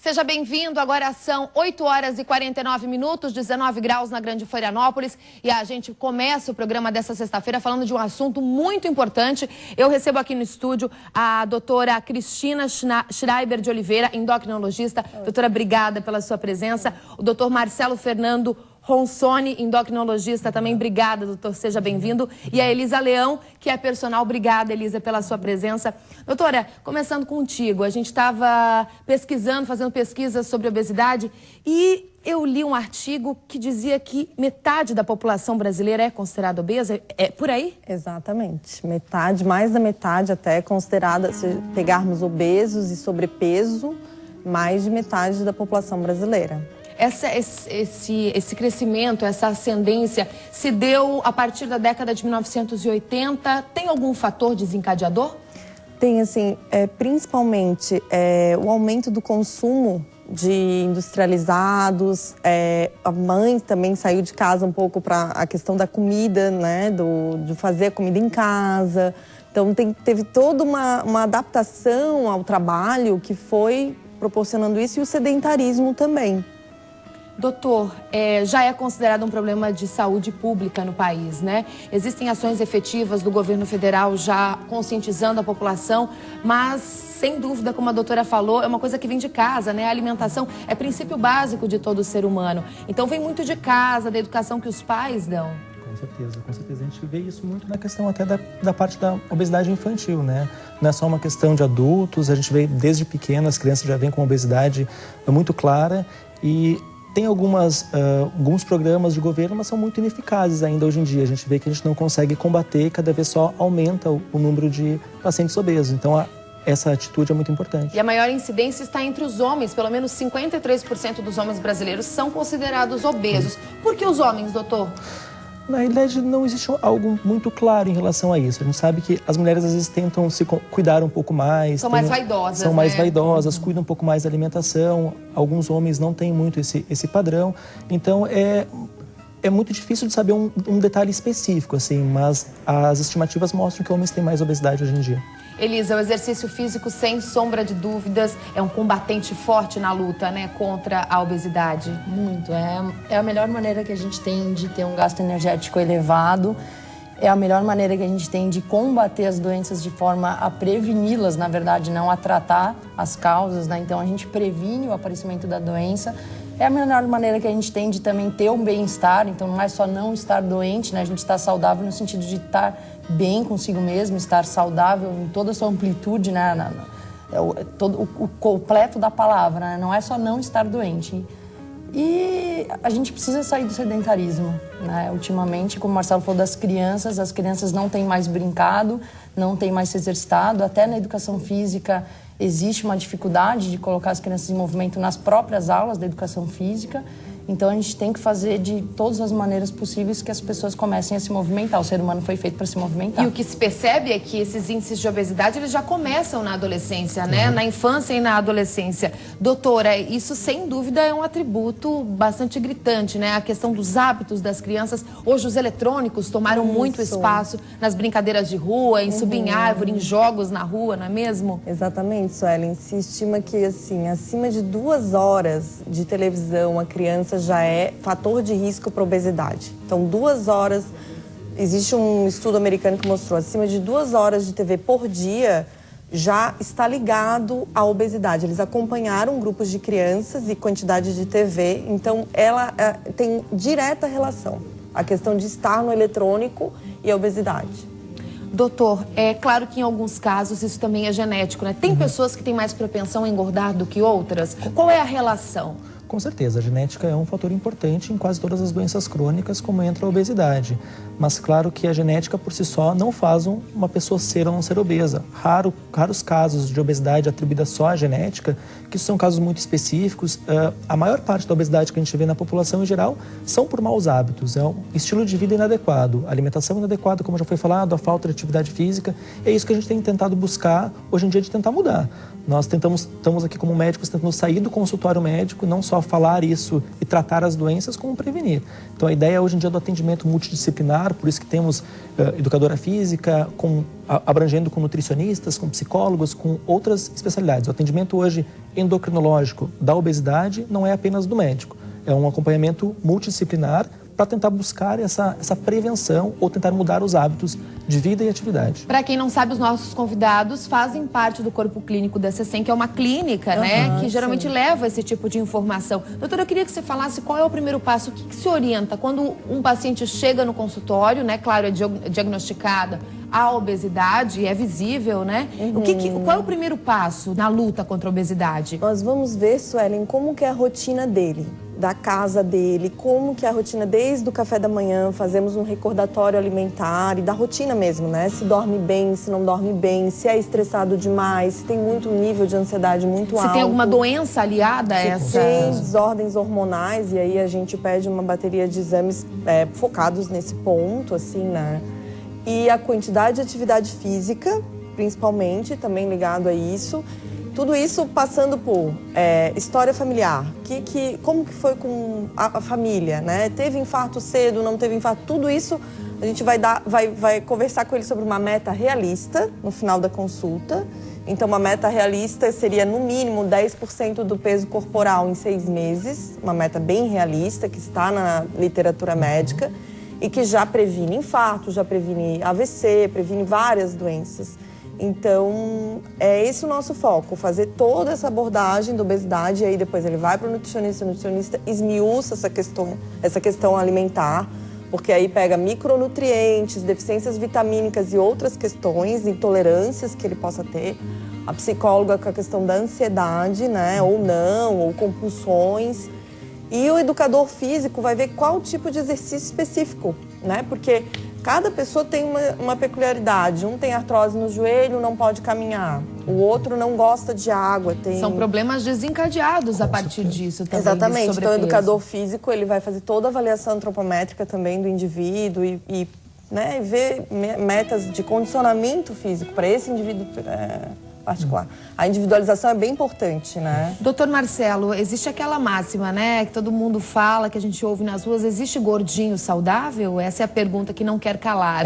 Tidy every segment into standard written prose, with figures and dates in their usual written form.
Seja bem-vindo, agora são 8 horas e 49 minutos, 19 graus na Grande Florianópolis e a gente começa o programa dessa sexta-feira falando de um assunto muito importante. Eu recebo aqui no estúdio a doutora Cristina Schreiber de Oliveira, endocrinologista. Doutora, obrigada pela sua presença. O doutor Marcelo Fernando Ronsoni, endocrinologista, também obrigada, doutor, seja bem-vindo. E a Elisa Leão, que é personal, obrigada, Elisa, pela sua presença. Doutora, começando contigo, a gente estava pesquisando, fazendo pesquisas sobre obesidade e eu li um artigo que dizia que metade da população brasileira é considerada obesa, é por aí? Exatamente, metade, mais da metade até é considerada, se pegarmos obesos e sobrepeso, mais de metade da população brasileira. Esse crescimento, essa ascendência, se deu a partir da década de 1980? Tem algum fator desencadeador? Tem, assim, principalmente o aumento do consumo de industrializados. A mãe também saiu de casa um pouco para a questão da comida, né? De fazer a comida em casa. Então, teve toda uma adaptação ao trabalho que foi proporcionando isso, e o sedentarismo também. Doutor, já é considerado um problema de saúde pública no país, né? Existem ações efetivas do governo federal já conscientizando a população, mas, sem dúvida, como a doutora falou, é uma coisa que vem de casa, né? A alimentação é princípio básico de todo ser humano. Então, vem muito de casa, da educação que os pais dão. Com certeza, com certeza. A gente vê isso muito na questão até da parte da obesidade infantil, né? Não é só uma questão de adultos, a gente vê desde pequenas, as crianças já vêm com obesidade muito clara e tem alguns programas de governo, mas são muito ineficazes ainda hoje em dia. A gente vê que a gente não consegue combater e cada vez só aumenta o número de pacientes obesos. Então, essa atitude é muito importante. E a maior incidência está entre os homens. Pelo menos 53% dos homens brasileiros são considerados obesos. Por que os homens, doutor? Na realidade, não existe algo muito claro em relação a isso. A gente sabe que as mulheres, às vezes, tentam se cuidar um pouco mais. São mais vaidosas, São mais né? vaidosas, cuidam um pouco mais da alimentação. Alguns homens não têm muito esse padrão. Então, é muito difícil de saber um detalhe específico, assim, mas as estimativas mostram que homens têm mais obesidade hoje em dia. Elisa, o exercício físico, sem sombra de dúvidas, é um combatente forte na luta, né, contra a obesidade. Muito. É a melhor maneira que a gente tem de ter um gasto energético elevado. É a melhor maneira que a gente tem de combater as doenças de forma a preveni-las, na verdade, não a tratar as causas, né? Então, a gente previne o aparecimento da doença. É a melhor maneira que a gente tem de também ter um bem-estar. Então, não é só não estar doente, né? A gente está saudável no sentido de estar bem consigo mesmo, estar saudável em toda a sua amplitude, né? O completo da palavra, né? Não é só não estar doente. E a gente precisa sair do sedentarismo, né? Ultimamente, como o Marcelo falou das crianças, as crianças não têm mais brincado, não têm mais se exercitado. Até na educação física existe uma dificuldade de colocar as crianças em movimento nas próprias aulas da educação física. Então, a gente tem que fazer de todas as maneiras possíveis que as pessoas comecem a se movimentar. O ser humano foi feito para se movimentar. E o que se percebe é que esses índices de obesidade, eles já começam na adolescência, né? Na infância e na adolescência. Doutora, isso sem dúvida é um atributo bastante gritante, né? A questão dos hábitos das crianças. Hoje os eletrônicos tomaram muito espaço nas brincadeiras de rua, em subir em árvore, em jogos na rua, não é mesmo? Exatamente, Suelen. Se estima que, assim, acima de 2 horas de televisão, a criança já é fator de risco para obesidade. Então, 2 horas... Existe um estudo americano que mostrou acima de 2 horas de TV por dia já está ligado à obesidade. Eles acompanharam grupos de crianças e quantidade de TV. Então, ela tem direta relação. A questão de estar no eletrônico e a obesidade. Doutor, é claro que em alguns casos isso também é genético, né? Tem pessoas que têm mais propensão a engordar do que outras? Qual é a relação? Com certeza, a genética é um fator importante em quase todas as doenças crônicas, como entra a obesidade. Mas claro que a genética por si só não faz uma pessoa ser ou não ser obesa. Raros casos de obesidade atribuída só à genética, que são casos muito específicos. A maior parte da obesidade que a gente vê na população em geral são por maus hábitos. É um estilo de vida inadequado, alimentação inadequada, como já foi falado, a falta de atividade física. É isso que a gente tem tentado buscar hoje em dia, de tentar mudar. Nós estamos aqui como médicos tentando sair do consultório médico, não só só falar isso e tratar as doenças, como prevenir. Então a ideia hoje em dia do atendimento multidisciplinar, por isso que temos educadora física, abrangendo com nutricionistas, com psicólogos, com outras especialidades. O atendimento hoje endocrinológico da obesidade não é apenas do médico, é um acompanhamento multidisciplinar para tentar buscar essa prevenção ou tentar mudar os hábitos de vida e atividade. Para quem não sabe, os nossos convidados fazem parte do corpo clínico da CECEM, que é uma clínica, né, que geralmente leva esse tipo de informação. Doutora, eu queria que você falasse qual é o primeiro passo, o que se orienta quando um paciente chega no consultório, né, claro, é diagnosticada a obesidade, é visível, né? Qual é o primeiro passo na luta contra a obesidade? Nós vamos ver, Suelen, como que é a rotina dele, da casa dele, como que é a rotina desde o café da manhã, fazemos um recordatório alimentar e da rotina mesmo, né? Se dorme bem, se não dorme bem, se é estressado demais, se tem muito nível de ansiedade muito alto. Se tem alguma doença aliada a essa? Tem desordens hormonais e aí a gente pede uma bateria de exames focados nesse ponto, assim, né? E a quantidade de atividade física, principalmente, também ligado a isso. Tudo isso passando por história familiar. Como que foi com a família, né? Teve infarto cedo, não teve infarto? Tudo isso a gente vai conversar com ele sobre uma meta realista no final da consulta. Então, uma meta realista seria, no mínimo, 10% do peso corporal em 6 meses. Uma meta bem realista, que está na literatura médica. E que já previne infarto, já previne AVC, previne várias doenças. Então, é esse o nosso foco, fazer toda essa abordagem da obesidade, e aí depois ele vai para o nutricionista esmiuça essa questão alimentar, porque aí pega micronutrientes, deficiências vitamínicas e outras questões, intolerâncias que ele possa ter. A psicóloga com a questão da ansiedade, né, ou não, ou compulsões. E o educador físico vai ver qual tipo de exercício específico, né? Porque cada pessoa tem uma peculiaridade. Um tem artrose no joelho, não pode caminhar. O outro não gosta de água. São problemas desencadeados a partir disso também. Exatamente. Então, o educador físico ele vai fazer toda a avaliação antropométrica também do indivíduo e ver metas de condicionamento físico para esse indivíduo particular. A individualização é bem importante, né? Doutor Marcelo, existe aquela máxima, né, que todo mundo fala, que a gente ouve nas ruas, existe gordinho saudável? Essa é a pergunta que não quer calar.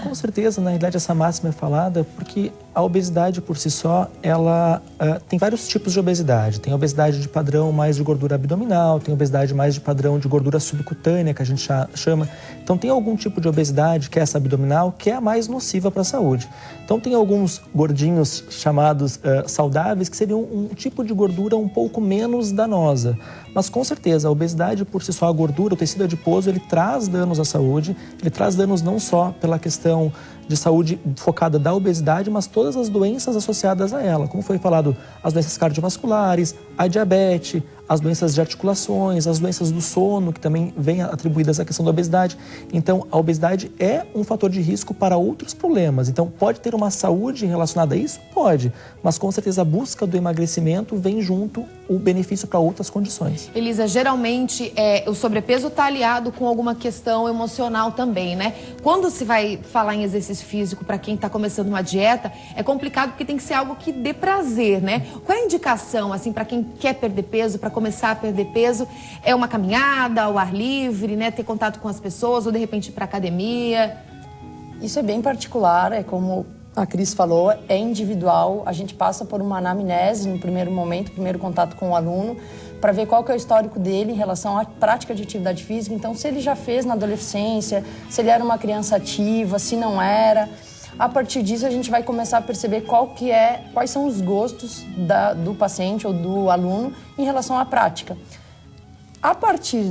Com certeza, na realidade, essa máxima é falada porque a obesidade por si só, ela tem vários tipos de obesidade. Tem obesidade de padrão mais de gordura abdominal, tem obesidade mais de padrão de gordura subcutânea, que a gente chama. Então, tem algum tipo de obesidade, que é essa abdominal, que é a mais nociva para a saúde. Então, tem alguns gordinhos chamados saudáveis, que seriam um tipo de gordura um pouco menos danosa. Mas, com certeza, a obesidade por si só, a gordura, o tecido adiposo, ele traz danos à saúde, ele traz danos não só pela questão de saúde focada da obesidade, mas todas as doenças associadas a ela. Como foi falado, as doenças cardiovasculares, a diabetes, as doenças de articulações, as doenças do sono, que também vêm atribuídas à questão da obesidade. Então, a obesidade é um fator de risco para outros problemas. Então, pode ter uma saúde relacionada a isso? Pode. Mas, com certeza, a busca do emagrecimento vem junto o benefício para outras condições. Elisa, geralmente o sobrepeso está aliado com alguma questão emocional também, né? Quando se vai falar em exercício físico para quem está começando uma dieta, é complicado porque tem que ser algo que dê prazer, né? Qual é a indicação, assim, para quem quer perder peso, para começar a perder peso? É uma caminhada ao ar livre, né? Ter contato com as pessoas ou, de repente, ir para academia? Isso é bem particular, é como a Cris falou, é individual. A gente passa por uma anamnese no primeiro momento, primeiro contato com o aluno, para ver qual que é o histórico dele em relação à prática de atividade física. Então, se ele já fez na adolescência, se ele era uma criança ativa, se não era. A partir disso, a gente vai começar a perceber quais são os gostos do paciente ou do aluno em relação à prática. A partir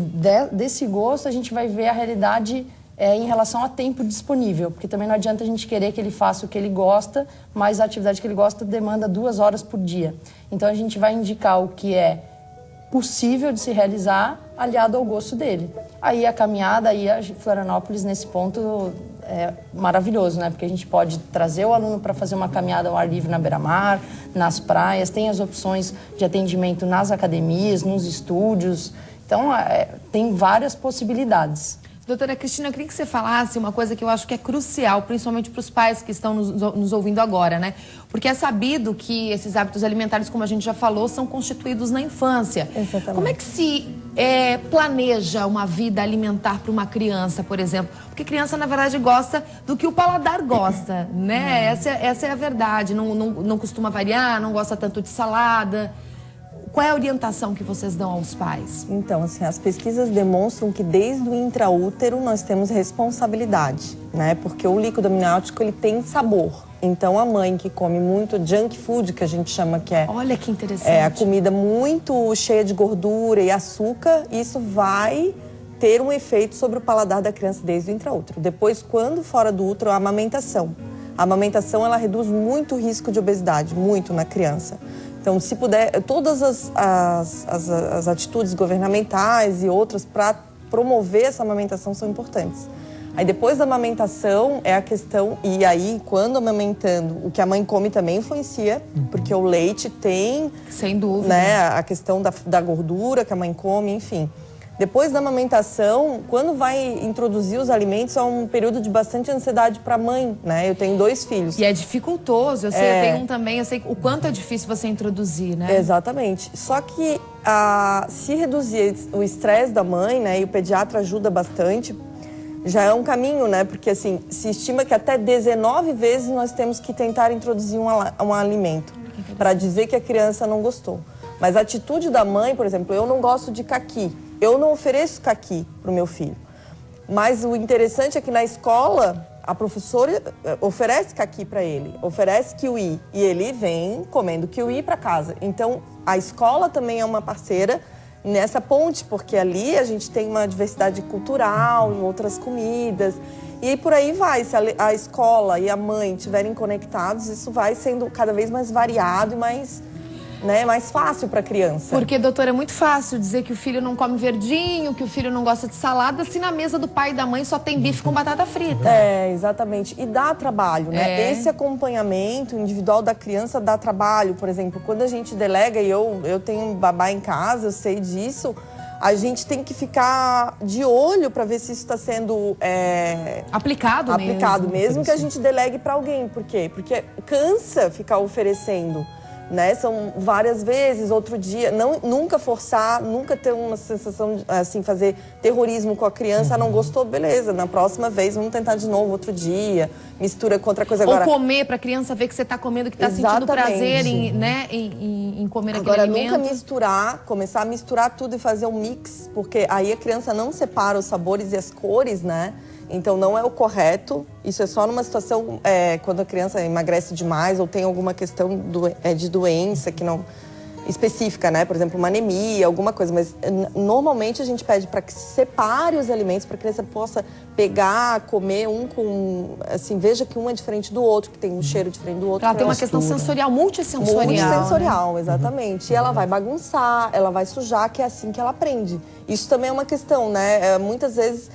desse gosto, a gente vai ver a realidade em relação a tempo disponível, porque também não adianta a gente querer que ele faça o que ele gosta, mas a atividade que ele gosta demanda 2 horas por dia. Então, a gente vai indicar o que é possível de se realizar, aliado ao gosto dele. Aí a caminhada, aí a Florianópolis, nesse ponto, é maravilhoso, né? Porque a gente pode trazer o aluno para fazer uma caminhada ao ar livre na beira-mar, nas praias, tem as opções de atendimento nas academias, nos estúdios. Então, tem várias possibilidades. Doutora Cristina, eu queria que você falasse uma coisa que eu acho que é crucial, principalmente para os pais que estão nos ouvindo agora, né? Porque é sabido que esses hábitos alimentares, como a gente já falou, são constituídos na infância. Exatamente. Como é que se planeja uma vida alimentar para uma criança, por exemplo? Porque criança, na verdade, gosta do que o paladar gosta, né? Essa é a verdade. Não costuma variar, não gosta tanto de salada. Qual é a orientação que vocês dão aos pais? Então, assim, as pesquisas demonstram que desde o intraútero nós temos responsabilidade, né? Porque o líquido amniótico, ele tem sabor. Então, a mãe que come muito junk food, que a gente chama que é... Olha que interessante. É a comida muito cheia de gordura e açúcar, isso vai ter um efeito sobre o paladar da criança desde o intraútero. Depois, quando fora do útero, a amamentação. A amamentação, ela reduz muito o risco de obesidade, muito na criança. Então, se puder, todas as atitudes governamentais e outras para promover essa amamentação são importantes. Aí, depois da amamentação, é a questão... E aí, quando amamentando, o que a mãe come também influencia, porque o leite tem... Sem dúvida. Né, a questão da gordura que a mãe come, enfim. Depois da amamentação, quando vai introduzir os alimentos, é um período de bastante ansiedade para a mãe, né? Eu tenho 2 filhos. E é dificultoso, eu sei, eu tenho um também, eu sei o quanto é difícil você introduzir, né? Exatamente. Só que se reduzir o estresse da mãe, né, e o pediatra ajuda bastante, já é um caminho, né? Porque, assim, se estima que até 19 vezes nós temos que tentar introduzir um alimento para dizer que a criança não gostou. Mas a atitude da mãe, por exemplo, eu não gosto de caqui. Eu não ofereço caqui para o meu filho. Mas o interessante é que na escola, a professora oferece caqui para ele, oferece kiwi. E ele vem comendo kiwi para casa. Então, a escola também é uma parceira nessa ponte, porque ali a gente tem uma diversidade cultural, outras comidas. E por aí vai. Se a escola e a mãe estiverem conectados, isso vai sendo cada vez mais variado e mais fácil para a criança. Porque, doutora, é muito fácil dizer que o filho não come verdinho, que o filho não gosta de salada, se na mesa do pai e da mãe só tem bife com batata frita. É, exatamente. E dá trabalho, né? Esse acompanhamento individual da criança dá trabalho. Por exemplo, quando a gente delega, e eu tenho um babá em casa, eu sei disso, a gente tem que ficar de olho para ver se isso está sendo aplicado mesmo que a gente delegue para alguém. Por quê? Porque cansa ficar oferecendo. Né? São várias vezes, outro dia, nunca forçar, nunca ter uma sensação de, assim, fazer terrorismo com a criança, não gostou, beleza, na próxima vez vamos tentar de novo, outro dia, mistura com outra coisa. Agora, ou comer, para a criança ver que você está comendo, que está sentindo prazer em comer aquele alimento. Agora, nunca começar a misturar tudo e fazer um mix, porque aí a criança não separa os sabores e as cores, né? Então, não é o correto. Isso é só numa situação quando a criança emagrece demais ou tem alguma questão de doença que não específica, né? Por exemplo, uma anemia, alguma coisa. Mas, normalmente, a gente pede para que separe os alimentos, para que a criança possa pegar, comer assim, veja que um é diferente do outro, que tem um cheiro diferente do outro. Ela tem uma questão sensorial, multissensorial. Multissensorial, né? Exatamente. E ela vai bagunçar, ela vai sujar, que é assim que ela aprende. Isso também é uma questão, né? Muitas vezes...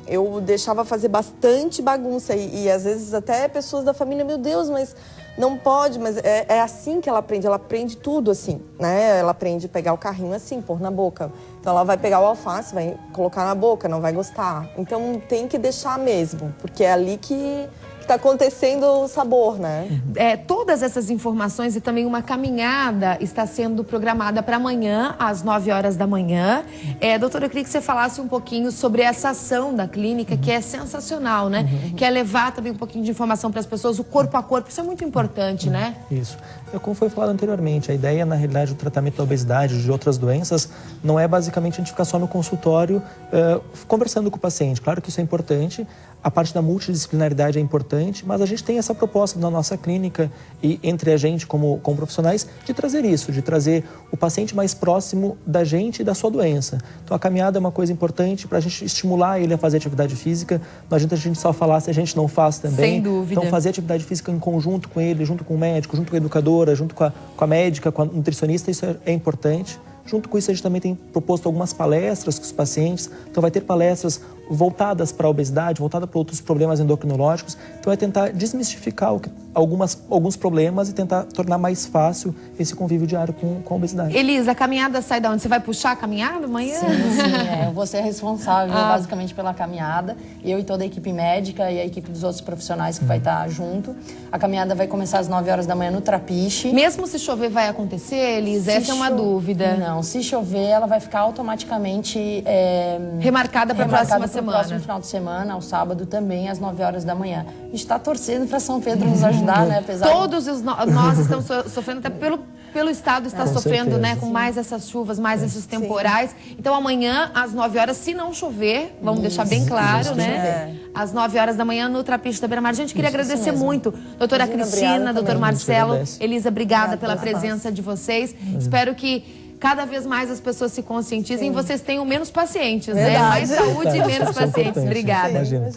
eu deixava fazer bastante bagunça e às vezes até pessoas da família, meu Deus, mas não pode, mas é assim que ela aprende tudo assim, né? Ela aprende a pegar o carrinho assim, pôr na boca. Então ela vai pegar o alface, vai colocar na boca, não vai gostar. Então tem que deixar mesmo, porque é ali que está acontecendo o sabor, né? Todas essas informações e também uma caminhada está sendo programada para amanhã, às 9 horas da manhã. Doutora, eu queria que você falasse um pouquinho sobre essa ação da clínica, que é sensacional, né? Que é levar também um pouquinho de informação para as pessoas, o corpo a corpo. Isso é muito importante, né? Isso. Como foi falado anteriormente, a ideia, na realidade, do tratamento da obesidade, de outras doenças, não é basicamente a gente ficar só no consultório conversando com o paciente. Claro que isso é importante, a parte da multidisciplinaridade é importante, mas a gente tem essa proposta na nossa clínica e entre a gente como profissionais de trazer isso, de trazer o paciente mais próximo da gente e da sua doença. Então a caminhada é uma coisa importante para a gente estimular ele a fazer atividade física. Não adianta a gente só falar se a gente não faz também. Sem dúvida. Então fazer atividade física em conjunto com ele, junto com o médico, junto com a educadora, junto com a médica, com a nutricionista, isso é importante. Junto com isso, a gente também tem proposto algumas palestras com os pacientes. Então, vai ter palestras voltadas para a obesidade, voltada para outros problemas endocrinológicos. Então é tentar desmistificar alguns problemas e tentar tornar mais fácil esse convívio diário com a obesidade. Elisa, a caminhada sai da onde? Você vai puxar a caminhada amanhã? Sim, eu vou ser responsável basicamente pela caminhada. Eu e toda a equipe médica e a equipe dos outros profissionais que vai estar junto. A caminhada vai começar às 9 horas da manhã no Trapiche. Mesmo se chover, vai acontecer, Elisa? Essa é uma dúvida. Não, se chover, ela vai ficar automaticamente remarcada para a próxima semana. Próximo final de semana, ao sábado também, às 9 horas da manhã. A gente está torcendo para São Pedro nos ajudar, né? Apesar Todos nós estamos sofrendo, até pelo estado está sofrendo, certeza. né? Com mais essas chuvas, mais esses temporais. Então amanhã, às 9 horas, se não chover, vamos deixar bem claro, né? Às 9 horas da manhã, no Trapiche da Beira-Mar. Gente, queria agradecer muito. Doutora Cristina, doutor Marcelo, Elisa, obrigada pela presença de vocês. Espero que cada vez mais as pessoas se conscientizem e vocês tenham menos pacientes, né? Mais saúde e menos pacientes. Obrigada. Imagina.